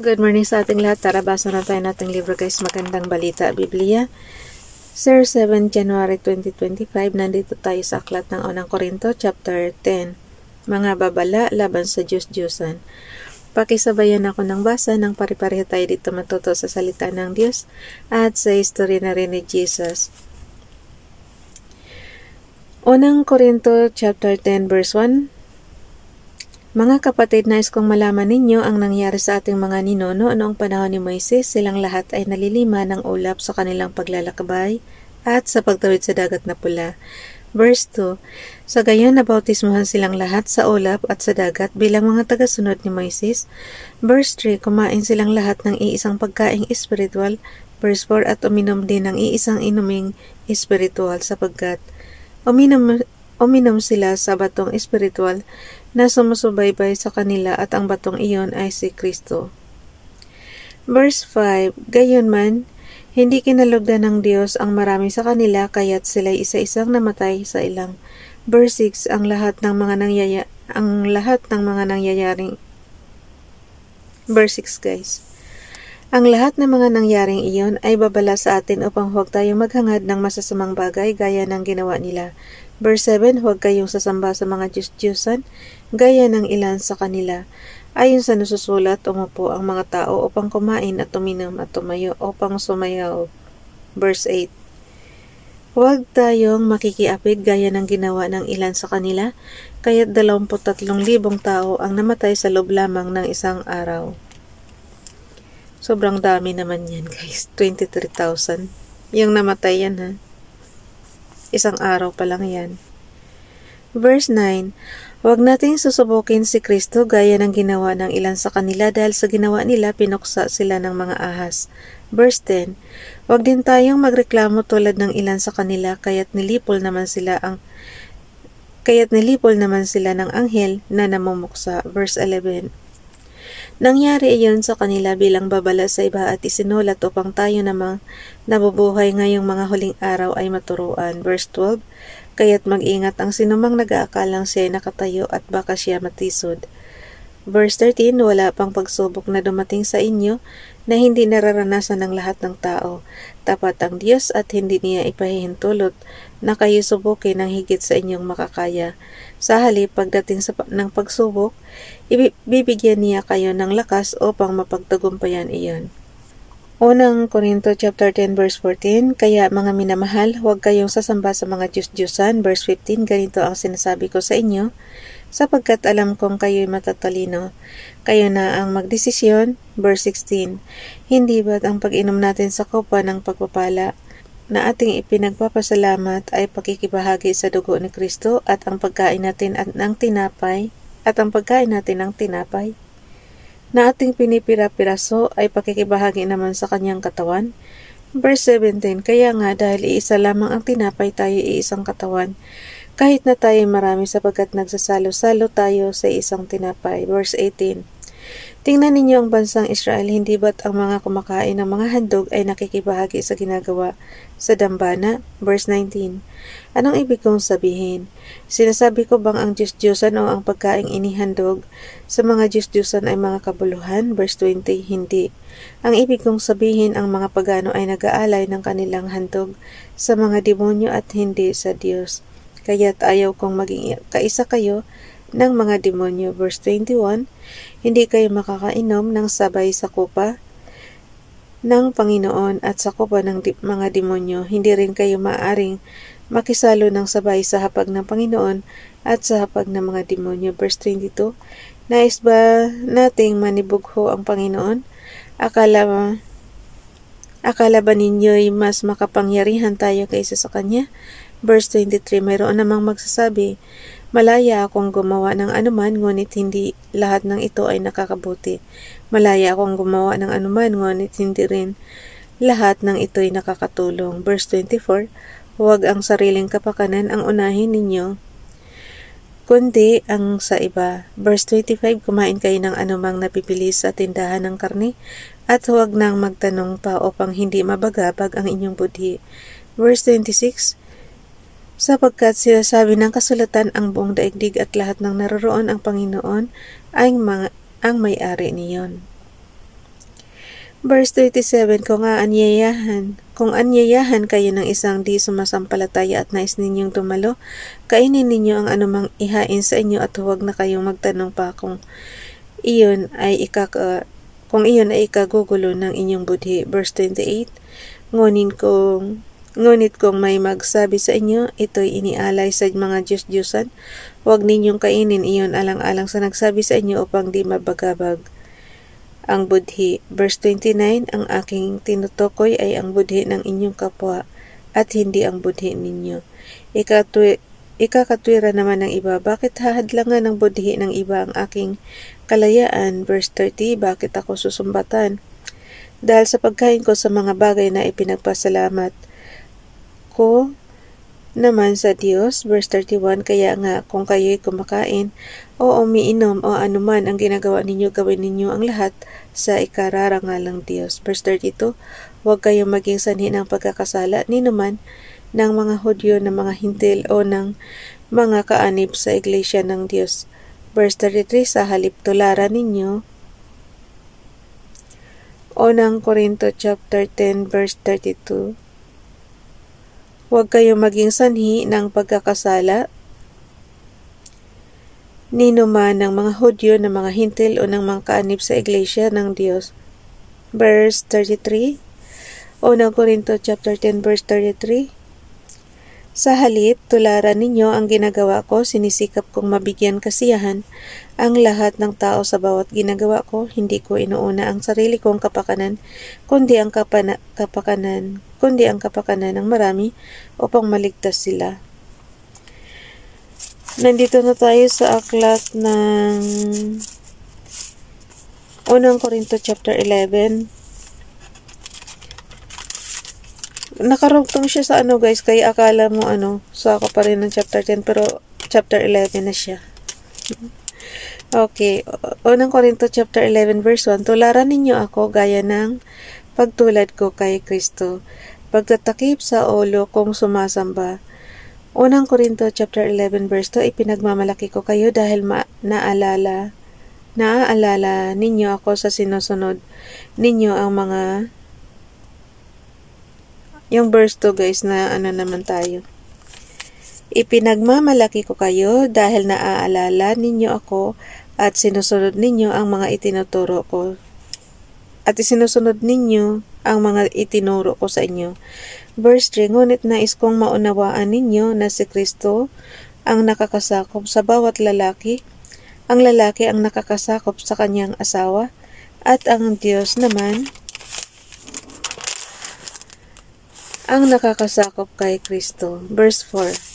Good morning sa ating lahat. Tara, basa na tayo nating libro guys. Magandang balita, Biblia. Sir 7 January 2025, nandito tayo sa aklat ng unang Korinto, chapter 10. Mga babala laban sa Diyos-Diyosan. Pakisabayan ako ng basa ng pare-pareho tayo dito matuto sa salita ng Diyos at sa history na rin ni Jesus. Unang Korinto, chapter 10, verse 1. Mga kapatid, nais kong malaman ninyo ang nangyari sa ating mga ninuno noong panahon ni Moises. Silang lahat ay nalilima ng ulap sa kanilang paglalakbay at sa pagtawid sa dagat na pula. Verse 2. Sa gayon, nabautismuhan silang lahat sa ulap at sa dagat bilang mga tagasunod ni Moises. Verse 3. Kumain silang lahat ng iisang pagkaing espiritual. Verse 4. At uminom din ng iisang inuming espiritual sapagkat uminom sila sa batong espiritual na sumusubaybay sa kanila at ang batong iyon ay si Kristo. Verse 5. Gayunman, hindi kinalugdan ng Diyos ang marami sa kanila kaya't sila'y isa-isang namatay sa ilang. Verse 6. Ang lahat ng mga nangyayaring Verse 6 guys. Ang lahat ng mga nangyaring iyon ay babala sa atin upang huwag tayong maghangad ng masasamang bagay gaya ng ginawa nila. Verse 7, huwag kayong sasamba sa mga Diyos-Diyosan, gaya ng ilan sa kanila. Ayon sa nasusulat, umupo ang mga tao upang kumain at uminom at tumayo upang sumayaw. Verse 8, huwag tayong makikiapid gaya ng ginawa ng ilan sa kanila, kaya't 23,000 tao ang namatay sa loob lamang ng isang araw. Sobrang dami naman yan guys, 23,000. Yung namatay yan ha. Isang araw pa lang yan. Verse 9. Huwag nating susubukin si Kristo gaya ng ginawa ng ilan sa kanila dahil sa ginawa nila pinuksa sila ng mga ahas. Verse 10. Huwag din tayong magreklamo tulad ng ilan sa kanila kaya't nilipol naman sila ng anghel na namumuksa. Verse 11. Nangyari iyon sa kanila bilang babala sa iba at isinulat upang tayo namang nabubuhay ngayong mga huling araw ay maturuan. Verse 12. Kaya't mag-ingat ang sinumang nag-aakalang siya ay nakatayo at baka siya matisod. Verse 13. Wala pang pagsubok na dumating sa inyo na hindi nararanasan ng lahat ng tao. Tapat ang Diyos at hindi niya ipahihintulot na kayo subukin ng higit sa inyong makakaya. Sa halip, pagdating ng pagsubok, bibigyan niya kayo ng lakas upang mapagtagumpayan iyon. Unang Korinto chapter 10 verse 14. Kaya mga minamahal, huwag kayong sasamba sa mga Diyos-Diyosan. Verse 15. Ganito ang sinasabi ko sa inyo, sapagkat alam kong kayo'y matatalino. Kayo na ang magdesisyon. Verse 16. Hindi ba't ang pag-inom natin sa kopa ng pagpapala na ating ipinagpapasalamat ay pakikibahagi sa dugo ni Kristo at ang pagkain natin ng tinapay na ating pinipira-piraso ay pakikibahagi naman sa kanyang katawan. Verse 17. Kaya nga dahil iisa lamang ang tinapay tayo iisang katawan, kahit na tayo marami sapagkat nagsasalo-salo tayo sa isang tinapay. Verse 18. Tingnan ninyo ang bansang Israel, hindi ba't ang mga kumakain ng mga handog ay nakikibahagi sa ginagawa sa dambana? Verse 19. Anong ibig kong sabihin? Sinasabi ko bang ang Diyos-Diyosan o ang pagkaing inihandog sa mga Diyos-Diyosan ay mga kabuluhan? Verse 20. Hindi. Ang ibig kong sabihin, ang mga pagano ay nag-aalay ng kanilang handog sa mga demonyo at hindi sa Diyos. Kaya't ayaw kong maging kaisa kayo ng mga demonyo. Verse 21. Hindi kayo makakainom ng sabay sa kopa ng Panginoon at sa kopa ng mga demonyo. Hindi rin kayo maaaring makisalo ng sabay sa hapag ng Panginoon at sa hapag ng mga demonyo. Verse 22. Nais ba nating manibugho ang Panginoon? Akala ba ninyo'y mas makapangyarihan tayo kaysa sa Kanya? Verse 23. Mayroon namang magsasabi, malaya akong gumawa ng anuman, ngunit hindi lahat ng ito ay nakakabuti. Malaya akong gumawa ng anuman, ngunit hindi rin lahat ng ito ay nakakatulong. Verse 24. Huwag ang sariling kapakanan ang unahin ninyo, kundi ang sa iba. Verse 25. Kumain kayo ng anumang napipili sa tindahan ng karne, at huwag nang magtanong pa upang hindi mabagabag ang inyong budhi. Verse 26. Sapagkat sinasabi ng kasulatan ang buong daigdig at lahat ng naroroon ang Panginoon ang may-ari niyon. Verse 37, kung anyayahan kayo ng isang di sumasampalataya at nais ninyong dumalo, kainin ninyo ang anumang ihain sa inyo at huwag na kayong magtanong pa kung iyon ay ikagugulo ng inyong budhi. Verse 28, Ngunit kung may magsabi sa inyo, ito'y inialay sa mga Diyos-Diyosan, huwag ninyong kainin iyon alang-alang sa nagsabi sa inyo upang di mabagabag ang budhi. Verse 29, ang aking tinutukoy ay ang budhi ng inyong kapwa at hindi ang budhi ninyo. Ikakatwira naman ng iba, bakit hahadlangan ng budhi ng iba ang aking kalayaan? Verse 30, bakit ako susumbatan? Dahil sa pagkain ko sa mga bagay na ipinagpasalamat ko naman sa Diyos. Verse 31, kaya nga kung kayo'y kumakain o umiinom o anuman ang ginagawa ninyo, gawin ninyo ang lahat sa ikararangal ng Diyos. Verse 32, huwag kayong maging sanhi ng pagkakasala ni naman ng mga Hudyo, ng mga Hintil o ng mga kaanib sa iglesia ng Diyos. Verse 33, sa halip tularan ninyo Unang Korinto chapter 10 verse 32, huwag kayong maging sanhi ng pagkakasala ninuman ng mga Hudyo, ng mga Hintil o ng mga kaanib sa iglesia ng Diyos. Verse 33, Unang Korinto chapter 10 verse 33, sa halip, tularan ninyo ang ginagawa ko, sinisikap kong mabigyan kasiyahan ang lahat ng tao sa bawat ginagawa ko. Hindi ko inuuna ang sarili kong kapakanan, kundi ang kapakanan ng marami upang maligtas sila. Nandito na tayo sa aklat ng Unang Korinto chapter 11. Nakarugtong siya sa guys, kaya akala mo sa ako pa rin ng chapter 10 pero chapter 11 na siya. Okay, Unang Korinto chapter 11 verse 1, tularan ninyo ako gaya ng pagtulad ko kay Kristo, pagtatakip sa ulo kung sumasamba. Unang Korinto chapter 11 verse 2, ipinagmamalaki ko kayo dahil naaalala ninyo ako sa sinusunod ninyo ang mga. Yung verse 2 guys na naman tayo. Ipinagmamalaki ko kayo dahil naaalala ninyo ako at sinusunod ninyo ang mga itinuturo ko. At isinusunod ninyo ang mga itinuro ko sa inyo. Verse 3, ngunit nais kong maunawaan ninyo na si Kristo ang nakakasakop sa bawat lalaki. Ang lalaki ang nakakasakop sa kanyang asawa at ang Diyos naman ang nakakasakop kay Kristo. Verse 4,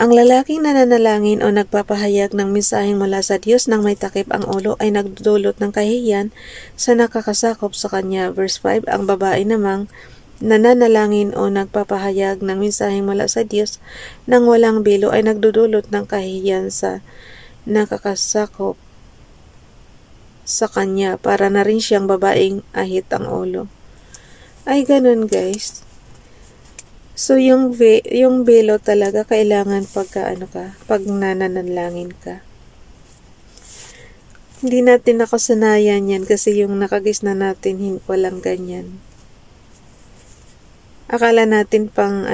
ang lalaking nananalangin o nagpapahayag ng mensaheng mula sa Diyos nang may takip ang ulo ay nagdudulot ng kahihiyan sa nakakasakop sa kanya. Verse 5, ang babae namang nananalangin o nagpapahayag ng mensaheng mula sa Diyos nang walang bilo ay nagdudulot ng kahihiyan sa nakakasakop sa kanya, para na rin siyang babaeng ahit ang ulo. Ay, ganun guys. So, yung belo talaga kailangan pag nananalangin ka. Hindi natin nakasanayan yan kasi yung nakagisna natin walang ganyan. Akala natin pang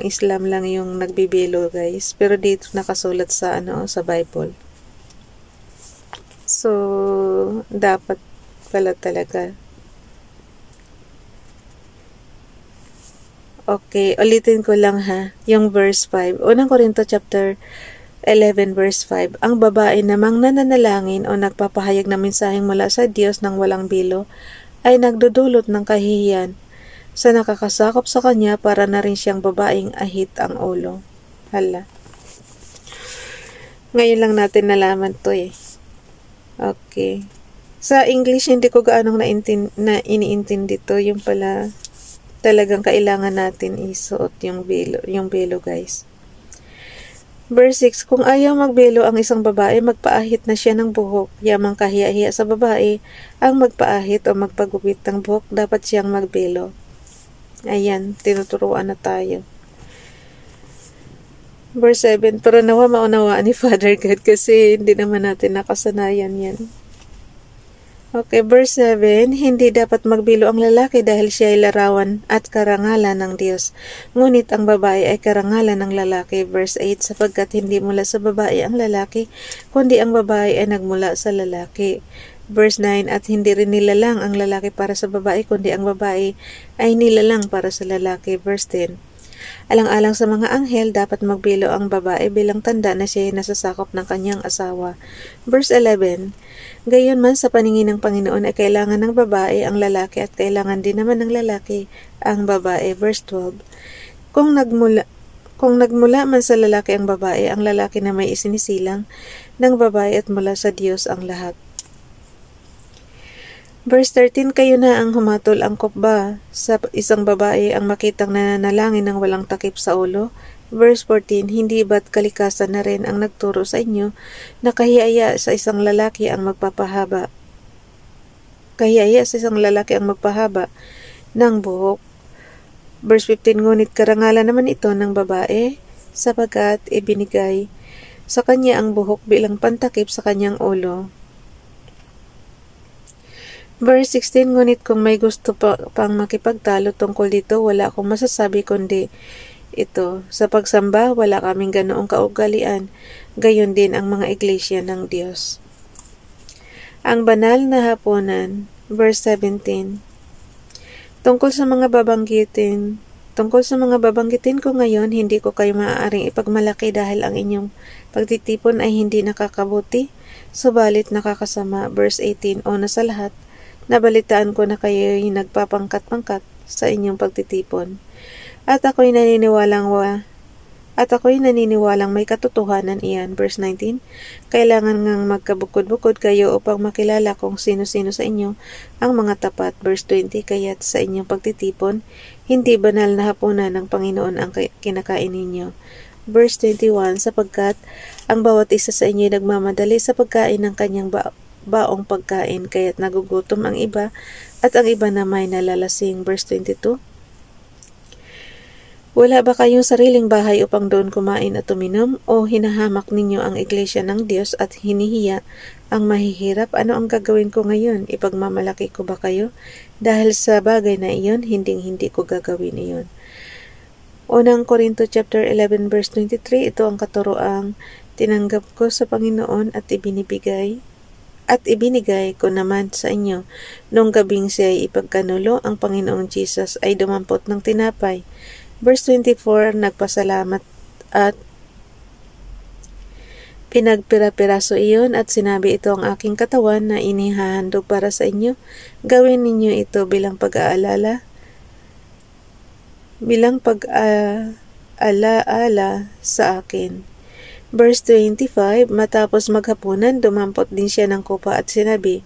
Islam lang yung nagbibelo guys. Pero dito nakasulat sa sa Bible. So, dapat pala talaga. Okay, ulitin ko lang yung verse 5. Unang Korinto chapter 11 verse 5. Ang babae namang nananalangin o nagpapahayag ng mensaheng mula sa Diyos ng walang bilo ay nagdudulot ng kahihiyan sa nakakasakop sa kanya, para na rin siyang babaeng ahit ang ulo. Hala. Ngayon lang natin nalaman to Okay. Sa English, hindi ko gaanong iniintindi to. Yung pala talagang kailangan natin isuot yung belo guys. Verse 6, kung ayaw magbelo ang isang babae, magpaahit na siya ng buhok. Yamang kahiya-hiya sa babae ang magpaahit o magpagupit ng buhok, dapat siyang magbelo. Ayan, tinuturuan na tayo. Verse 7, pero nawa maunawaan ni Father God kasi hindi naman natin nakasanayan yan. Okay, verse 7, hindi dapat magbilo ang lalaki dahil siya ay larawan at karangalan ng Diyos. Ngunit ang babae ay karangalan ng lalaki. Verse 8, sapagkat hindi mula sa babae ang lalaki, kundi ang babae ay nagmula sa lalaki. Verse 9, at hindi rin nilalang ang lalaki para sa babae, kundi ang babae ay nilalang para sa lalaki. Verse 10, alang-alang sa mga anghel, dapat magbilo ang babae bilang tanda na siya ay nasasakop ng kanyang asawa. Verse 11, gayon man sa paningin ng Panginoon ay kailangan ng babae ang lalaki at kailangan din naman ng lalaki ang babae. Verse 12, kung nagmula man sa lalaki ang lalaki na may isinisilang ng babae at mula sa Diyos ang lahat. Verse 13, kayo na ang humatol angkop ba sa isang babae ang makitang nananalangin ng walang takip sa ulo? Verse 14, hindi ba't kalikasan na rin ang nagturo sa inyo na kahiyaya sa isang lalaki ang magpahaba ng buhok? Verse 15, ngunit karangalan naman ito ng babae sapagkat ibinigay sa kanya ang buhok bilang pantakip sa kanyang ulo. Verse 16, ngunit kung may gusto pang makipagtalo tungkol dito, wala akong masasabi kundi ito. Sa pagsamba, wala kaming ganoong kaugalian. Gayon din ang mga iglesia ng Diyos. Ang banal na hapunan, verse 17. Tungkol sa mga babanggitin ko ngayon, hindi ko kayo maaaring ipagmalaki dahil ang inyong pagtitipon ay hindi nakakabuti, subalit nakakasama. Verse 18, o na sa lahat, nabalitaan ko na kayo'y nagpapangkat-pangkat sa inyong pagtitipon. At ako'y naniniwalang may katotohanan iyan. Verse 19, kailangan ngang magkabukod-bukod kayo upang makilala kung sino-sino sa inyo ang mga tapat. Verse 20, kaya't sa inyong pagtitipon, hindi banal na hapunan ng Panginoon ang kinakain ninyo. Verse 21, sapagkat ang bawat isa sa inyo ay nagmamadali sa pagkain ng kanyang baong pagkain, kaya't nagugutom ang iba at ang iba na may nalalasing. Verse 22, wala ba kayong sariling bahay upang doon kumain at uminom? O hinahamak ninyo ang iglesia ng Diyos at hinihiya ang mahihirap? Ano ang gagawin ko ngayon? Ipagmamalaki ko ba kayo? Dahil sa bagay na iyon, hindi ko gagawin iyon. Unang Korinto chapter 11 verse 23, ito ang katuroang tinanggap ko sa Panginoon at ibinigay ko naman sa inyo. Nung gabing siya ay ipagkanulo, ang Panginoong Jesus ay dumampot ng tinapay. Verse 24, nagpasalamat at pinagpira-piraso iyon at sinabi, ito ang aking katawan na inihahandog para sa inyo. Gawin ninyo ito bilang pag-aalaala sa akin. Verse 25, matapos maghapunan, dumampot din siya ng kopa at sinabi,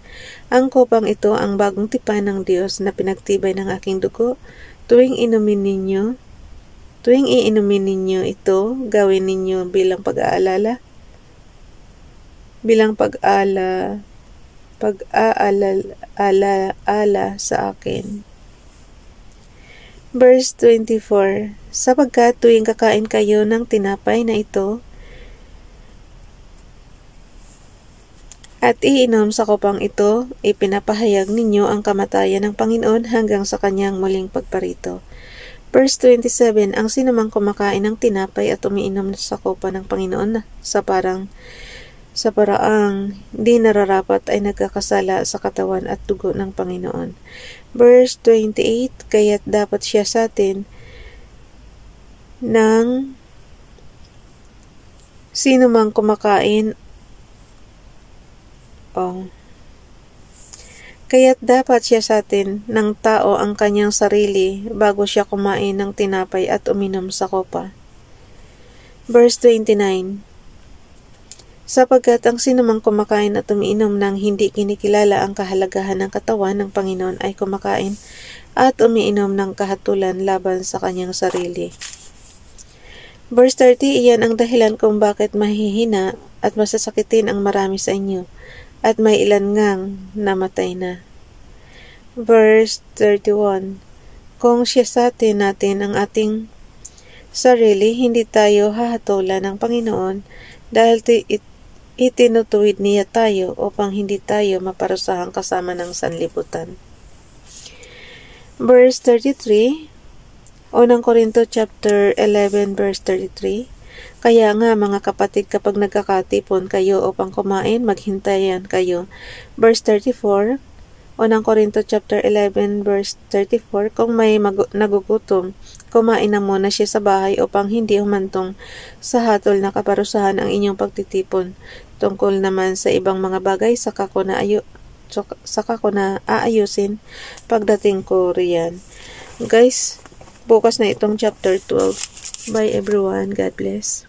ang kopang ito ang bagong tipan ng Diyos na pinagtibay ng aking dugo. Tuwing iinumin ninyo ito, gawin ninyo bilang pag-aalala sa akin. Verse 24, sapagkat tuwing kakain kayo ng tinapay na ito at iinom sa kopang ito, ipinapahayag ninyo ang kamatayan ng Panginoon hanggang sa kanyang muling pagparito. Verse 27, ang sinumang kumakain ng tinapay at umiinom sa kopa ng Panginoon sa paraang di nararapat ay nagkakasala sa katawan at dugo ng Panginoon. Verse 28, kaya't dapat siya sa atin ng sinumang kumakain kaya't dapat siya sa atin ng tao ang kanyang sarili bago siya kumain ng tinapay at uminom sa kopa. Verse 29, sapagkat ang sinumang kumakain at umiinom ng hindi kinikilala ang kahalagahan ng katawan ng Panginoon ay kumakain at umiinom ng kahatulan laban sa kanyang sarili. Verse 30, iyan ang dahilan kung bakit mahihina at masasakitin ang marami sa inyo, at may ilan ngang namatay na. Verse 31, kung siya sa atin ang ating sarili, hindi tayo hahatulan ng Panginoon dahil Itinutuwid niya tayo upang hindi tayo maparusahang kasama ng sanlibutan. Verse 33, Unang Korinto chapter 11 verse 33. Kaya nga mga kapatid, kapag nagkakatipon kayo upang kumain, maghintayan kayo. Verse 34, Unang Korinto chapter 11 verse 34. Kung may nagugutom, kumain na muna siya sa bahay upang hindi humantong sa hatol na kaparusahan ang inyong pagtitipon. Tungkol naman sa ibang mga bagay, saka ko na aayusin pagdating ko riyan. Guys, bukas na itong chapter 12. Bye everyone. God bless.